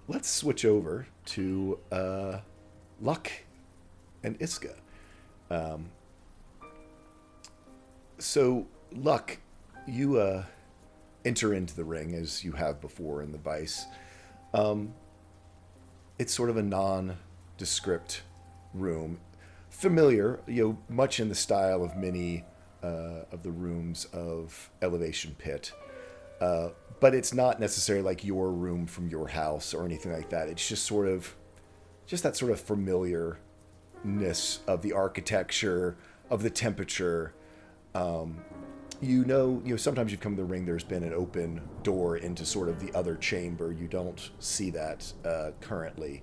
let's switch over to Luck and Iska. Um, so, Luck, you enter into the ring as you have before in the Vice. Um, it's sort of a nondescript room, familiar, much in the style of many of the rooms of Elevation Pit. Uh, but it's not necessarily like your room from your house or anything like that. It's just that sort of familiarness of the architecture, of the temperature. Sometimes you've come to the ring. There's been an open door into sort of the other chamber. You don't see that currently,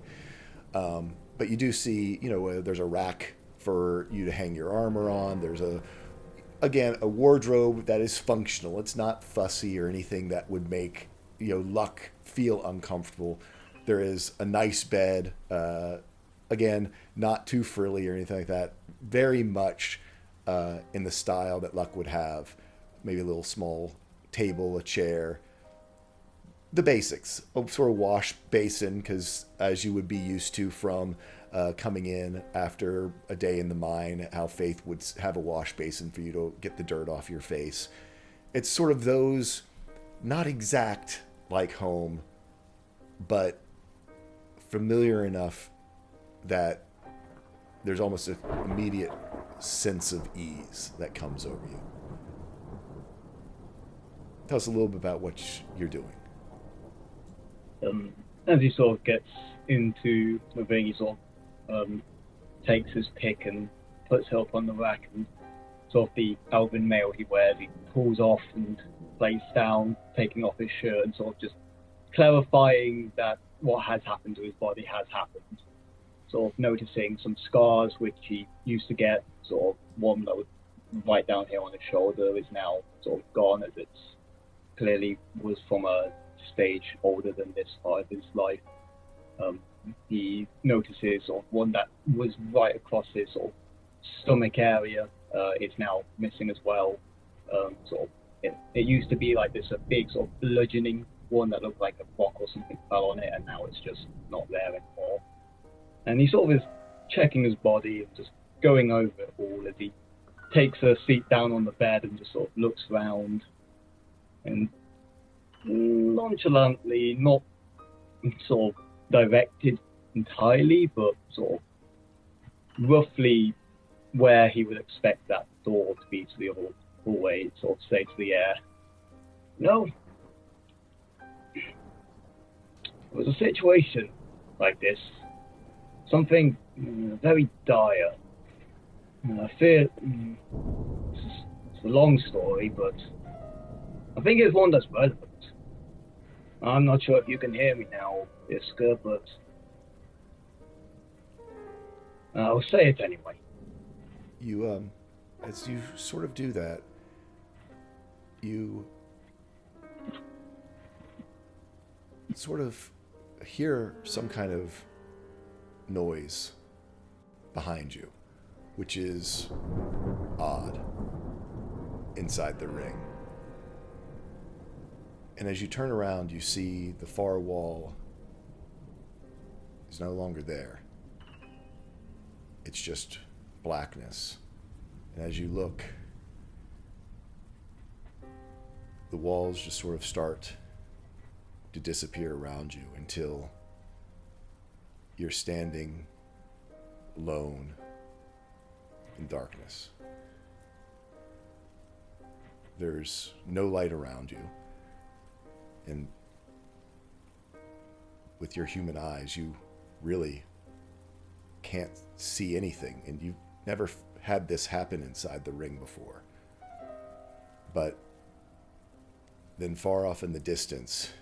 but you do see, there's a rack for you to hang your armor on. There's a wardrobe that is functional. It's not fussy or anything that would make Luck feel uncomfortable. There is a nice bed. Again, not too frilly or anything like that. Very much in the style that Luck would have. Maybe a little small table, a chair, the basics. A sort of wash basin, because as you would be used to from coming in after a day in the mine, how Faith would have a wash basin for you to get the dirt off your face. It's sort of those, not exact like home, but familiar enough that there's almost an immediate sense of ease that comes over you. Tell us a little bit about what you're doing. As he sort of gets into the ring, he sort of takes his pick and puts it up on the rack, and sort of the Alvin mail he wears, he pulls off and lays down, taking off his shirt and sort of just clarifying that what has happened to his body has happened. Sort of noticing some scars which he used to get, sort of one that was right down here on his shoulder is now sort of gone, as it's clearly was from a stage older than this part of his life. Um, he notices sort of one that was right across his sort of stomach area is now missing as well. Sort of, it used to be like this a big sort of bludgeoning one that looked like a rock or something fell on it, and now it's just not there anymore. And he sort of is checking his body and just going over it all as he takes a seat down on the bed and just sort of looks around and nonchalantly, not sort of directed entirely, but sort of roughly where he would expect that door to be to the other hallway, sort of say to the air, "No, it was a situation like this, something very dire. I fear it's a long story, but I think it's one that's relevant. I'm not sure if you can hear me now, Iska, but I'll say it anyway." As you sort of do that, you sort of hear some kind of noise behind you, which is odd inside the ring. And as you turn around, you see the far wall is no longer there. It's just blackness. And as you look, the walls just sort of start to disappear around you until you're standing alone in darkness. There's no light around you, and with your human eyes, you really can't see anything, and you've never had this happen inside the ring before. But then far off in the distance,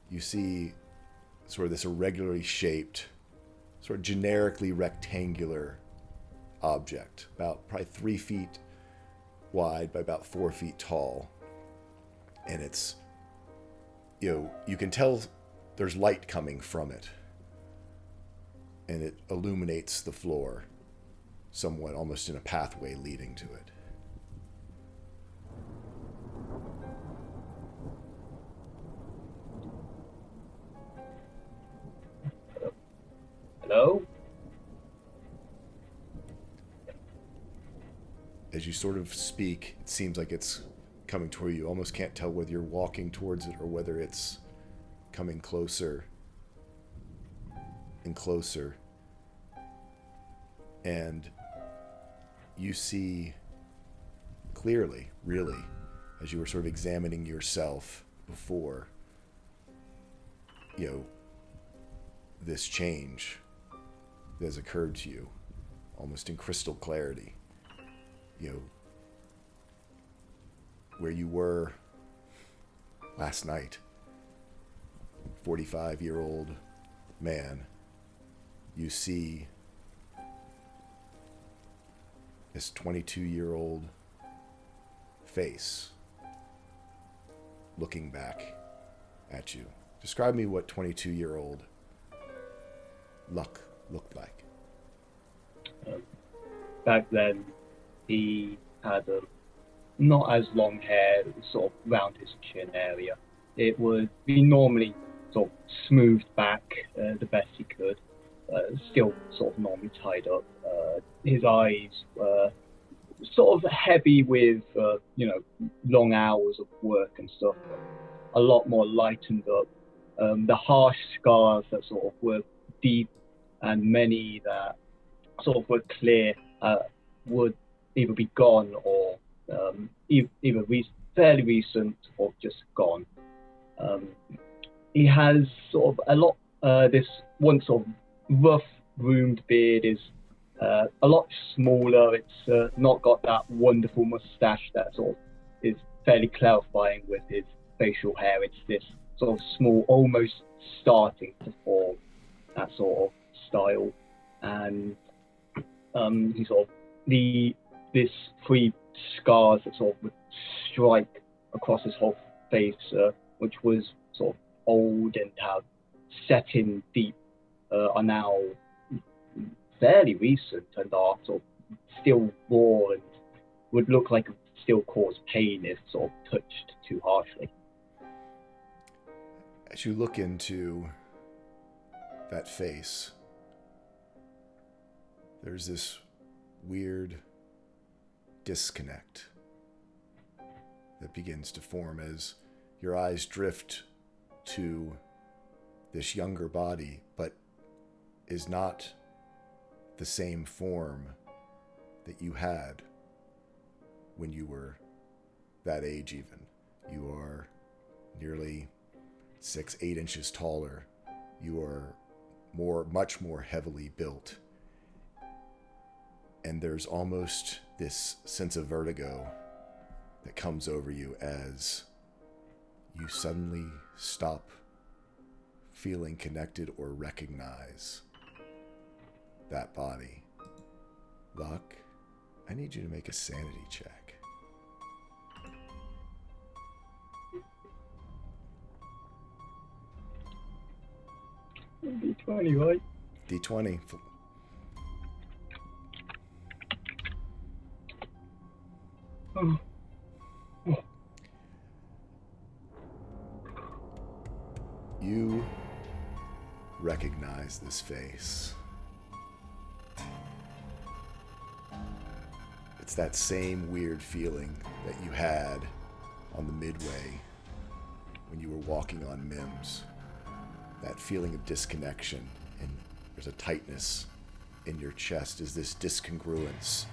you see sort of this irregularly shaped, sort of generically rectangular object, about probably 3 feet wide by about 4 feet tall. And it's, you can tell there's light coming from it. And it illuminates the floor somewhat, almost in a pathway leading to it. Hello? As you sort of speak, it seems like it's coming toward you. You almost can't tell whether you're walking towards it or whether it's coming closer and closer. And you see clearly, really, as you were sort of examining yourself before, this change that has occurred to you, almost in crystal clarity. Where you were last night, 45-year-old man, you see this 22-year-old face looking back at you. Describe me what 22-year-old Luck looked like. Back then, he had not as long hair, it was sort of round his chin area. It would be normally sort of smoothed back the best he could, still sort of normally tied up. His eyes were sort of heavy with, long hours of work and stuff, a lot more lightened up. The harsh scars that sort of were deep and many that sort of were clear would either be gone or either fairly recent or just gone. He has sort of a lot, this one sort of rough groomed beard is a lot smaller. It's not got that wonderful mustache that sort of is fairly clarifying with his facial hair. It's this sort of small, almost starting to form that sort of style. And he sort of this three scars that sort of would strike across his whole face, which was sort of old and have set in deep, are now fairly recent and are sort of still raw and would look like it would still cause pain if sort of touched too harshly. As you look into that face, there's this weird disconnect that begins to form as your eyes drift to this younger body, but is not the same form that you had when you were that age even. You are nearly 6-8 inches taller. You are much more heavily built. And there's almost this sense of vertigo that comes over you as you suddenly stop feeling connected or recognize that body. Luck, I need you to make a sanity check. D20, right? D20. Oh. You recognize this face. It's that same weird feeling that you had on the midway when you were walking on Mims. That feeling of disconnection, and there's a tightness in your chest as this discongruence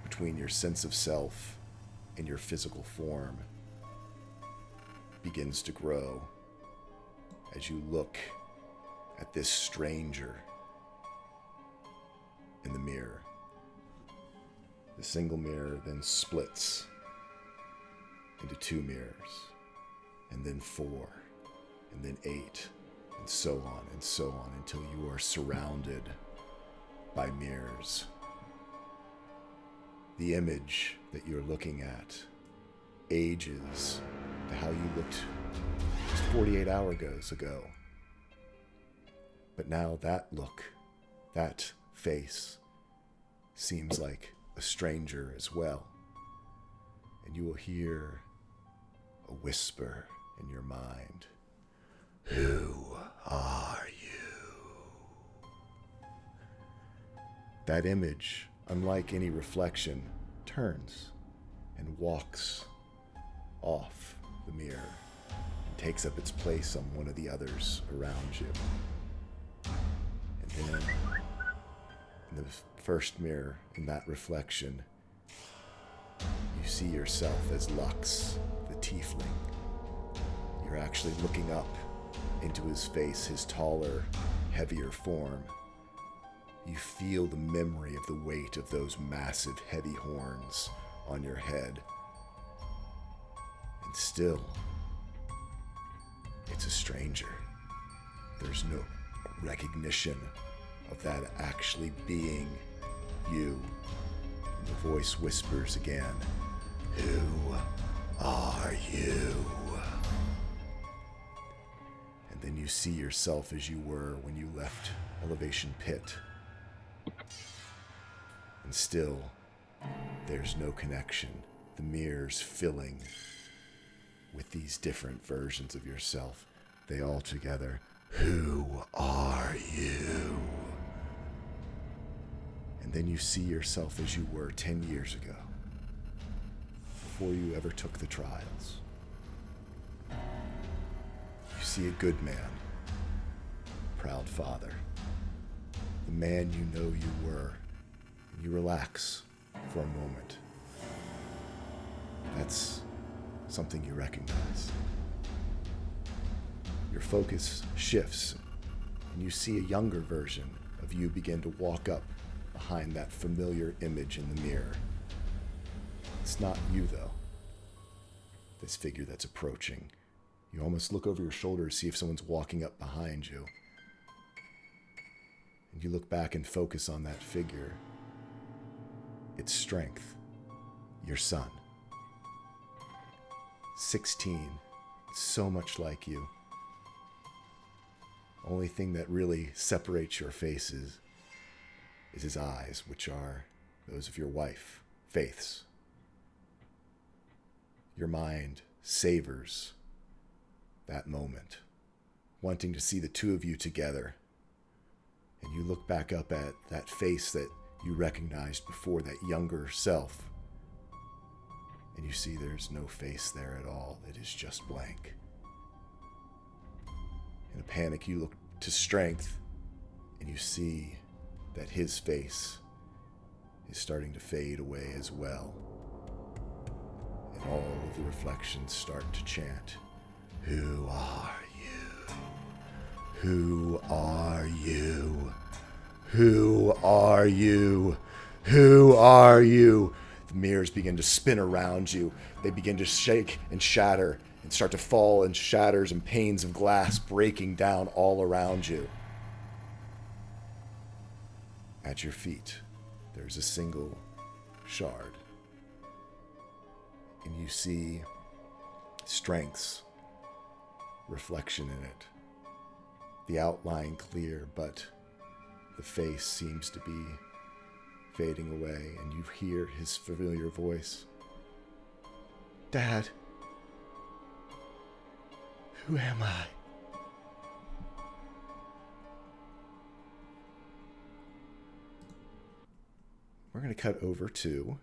between your sense of self and your physical form begins to grow as you look at this stranger in the mirror. The single mirror then splits into 2 mirrors, and then 4, and then 8, and so on until you are surrounded by mirrors. The image that you're looking at ages to how you looked just 48 hours ago. But now that look, that face, seems like a stranger as well. And you will hear a whisper in your mind. Who are you? That image, unlike any reflection, turns and walks off the mirror and takes up its place on one of the others around you. And then, in the first mirror, in that reflection, you see yourself as Lux, the tiefling. You're actually looking up into his face, his taller, heavier form. You feel the memory of the weight of those massive, heavy horns on your head. And still, it's a stranger. There's no recognition of that actually being you. And the voice whispers again, "Who are you?" And then you see yourself as you were when you left Elevation Pit. And still, there's no connection. The mirror's filling with these different versions of yourself. They all together. Who are you? And then you see yourself as you were 10 years ago, before you ever took the trials. You see a good man, proud father, the man you know you were, and you relax for a moment. That's something you recognize. Your focus shifts, and you see a younger version of you begin to walk up behind that familiar image in the mirror. It's not you, though. This figure that's approaching. You almost look over your shoulder to see if someone's walking up behind you. And you look back and focus on that figure. It's Strength, your son. 16, so much like you. Only thing that really separates your faces is his eyes, which are those of your wife, Faith's. Your mind savors that moment, wanting to see the two of you together. And you look back up at that face that you recognized before, that younger self. And you see there's no face there at all. It is just blank. In a panic, you look to Strength, and you see that his face is starting to fade away as well. And all of the reflections start to chant, "Who are you? Who are you? Who are you? Who are you?" The mirrors begin to spin around you. They begin to shake and shatter and start to fall in shatters and panes of glass breaking down all around you. At your feet, there's a single shard. And you see Strength's reflection in it. The outline clear, but the face seems to be fading away, and you hear his familiar voice. "Dad, who am I?" We're going to cut over to